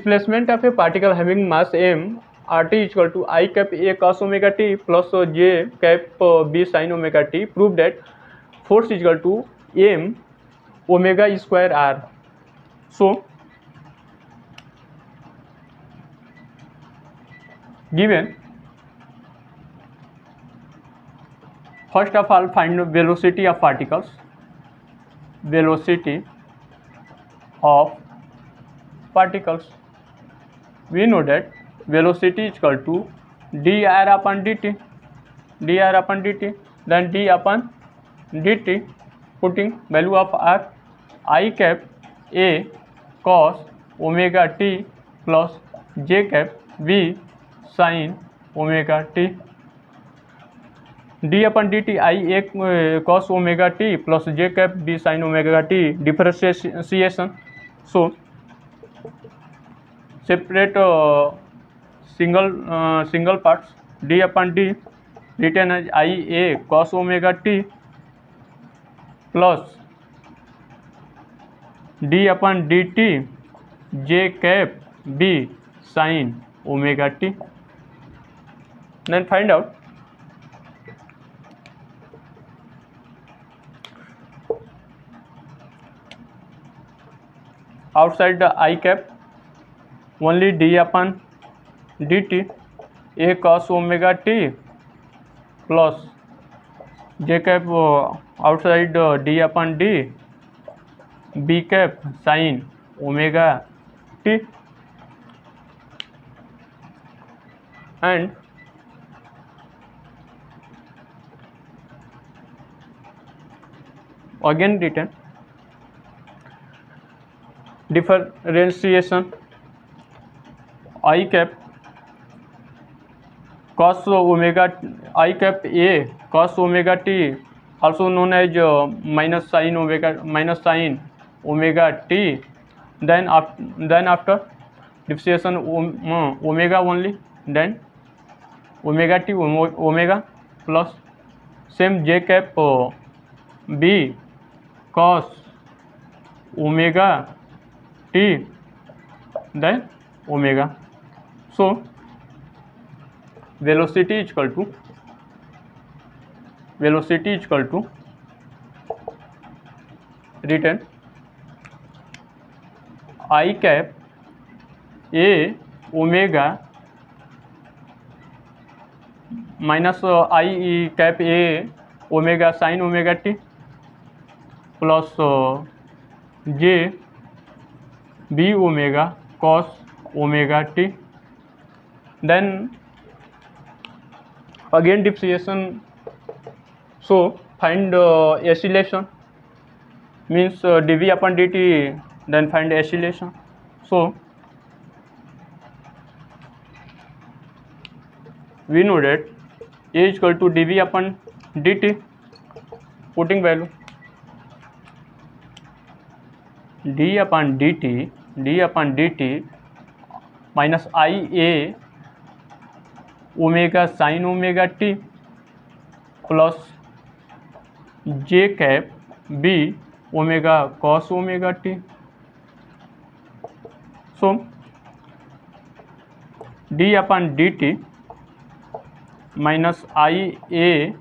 displacement of a particle having mass m RT equal to I cap A cos omega t plus J cap B sin omega t. Prove that force is equal to m omega square r. So given, first of all find velocity of particles. Velocity of particles, we know that velocity is equal to dr upon dt, dr upon dt, then d upon dt, putting value of r I cap A cos omega t plus j cap B sin omega t. d upon dt I A cos omega t plus j cap B sin omega t, differentiation. So separate single parts. d upon d written as I A cos omega t plus d upon dt j cap B sin omega t. Then find out outside the I cap only d upon dt A cos omega t plus j cap outside d upon d B cap sin omega t, and again written differentiation I cap cos omega I cap A cos omega t, also known as minus sin omega t, then after differentiation omega only, then omega t omega plus same j cap B cos omega t, then omega. So velocity is equal to written I cap A omega minus I cap A omega sin omega t plus j B omega cos omega t, then again differentiation. So find acceleration, means dv upon dt, then find acceleration. So we know that A is equal to dv upon dt, putting value d upon dt minus I A omega sin omega t plus j cap B omega cos omega t. So d upon dt minus I A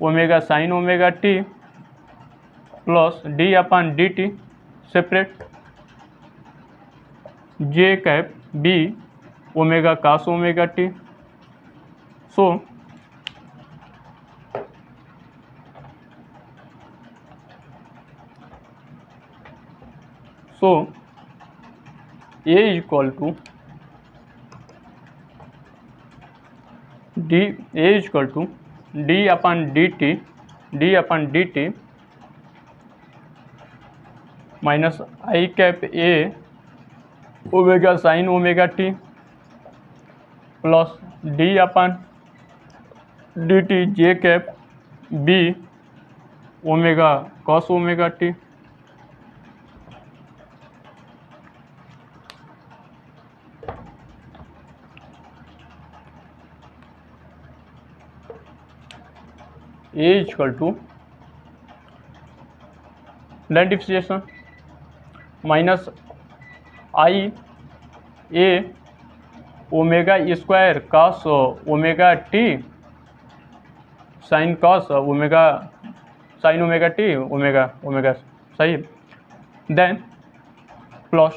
omega sin omega t plus d upon dt separate j cap B omega cos omega t. So A is equal to d upon dt minus I cap A omega sin omega t plus d upon dt j cap B omega cos omega t. A is equal to then differentiation minus I A omega square cos omega T sine cos omega sine omega T omega omega, सही। Then plus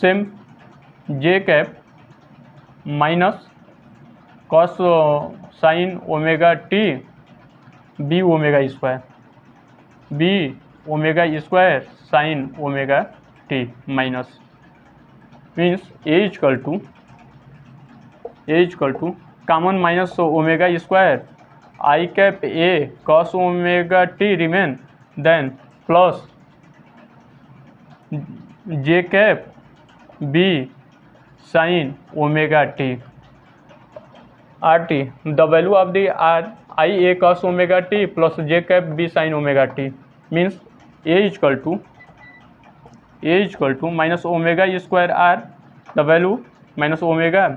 same J cap minus cos sine omega T B omega square, B omega square sine omega T minus means A equal to common minus omega square I cap A cos omega T remain, then plus J cap B sine omega T R T, the value of the R I A cos omega t plus J cap B sine omega t means A equal to minus omega square r, the value minus omega,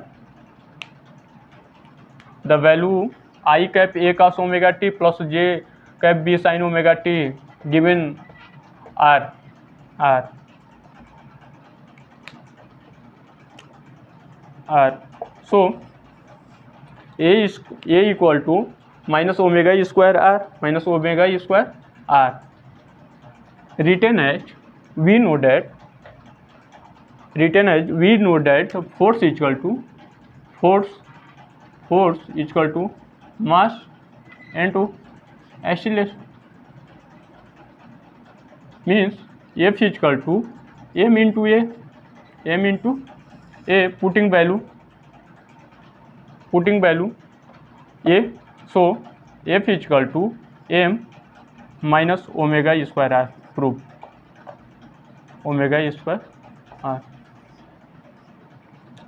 the value I cap A cos omega t plus J cap B sine omega t given r so a equal to minus omega square r minus omega square r. Written as we know that force equal to mass into acceleration, means F equal to m into a putting value a, so F equal to m minus omega square r, proof omega square r.